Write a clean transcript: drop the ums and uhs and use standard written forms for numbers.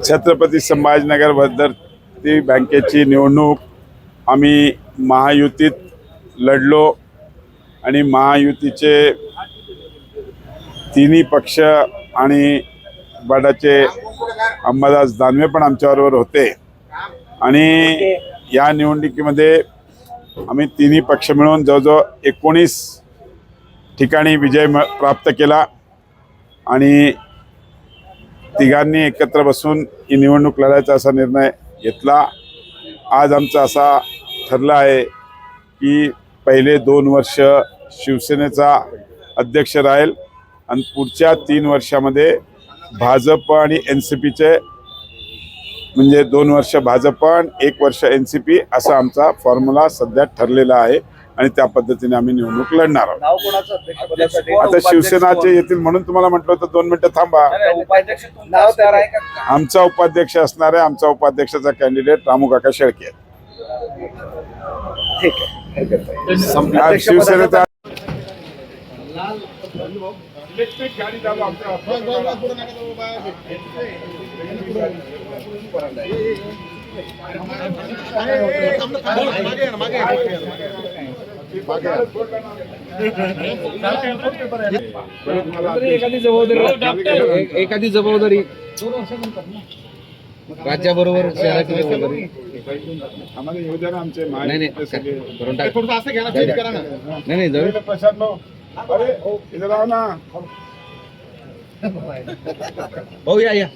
छत्रपती संभाजीनगर भद्रावती बँकेची निवडणूक आम्ही महायुतीत लढलो आणि महायुतीचे तिन्ही पक्ष आणि बडाचे अंबादास दानवे पण आमच्याबरोबर होते आणि या निवडणुकीमध्ये आम्ही तिन्ही पक्ष मिळून जवळजवळ 19 ठिकाणी विजय प्राप्त केला आणि तिघांनी एकत्र बसून ही निवडणूक लढायचा असा निर्णय घेतला। आज आमचा असा ठरला आहे की पहिले 2 वर्ष शिवसेनेचा अध्यक्ष राहील आणि पुढच्या 3 वर्षामध्ये भाजप आणि NCPचे म्हणजे 2 वर्ष भाजप आणि 1 वर्ष NCP असा आमचा फॉर्म्युला सध्या ठरलेला आहे आणि त्या पद्धतीने आम्ही निवडणूक लढणार आहोत। आता शिवसेनाचे येतील म्हणून तुम्हाला म्हटलं होतं 2 मिनिटं थांबा। आमचा उपाध्यक्ष असणार आहे, आमचा उपाध्यक्षाचा कॅन्डिडेट रामू काका शेळके। शिवसेनेचा एखादी जबाबदारी राज्याबरोबर शहराची जबाबदारी आम्हाला येऊ द्या ना आमचे नाही अरे इधर आओ ना भाऊ या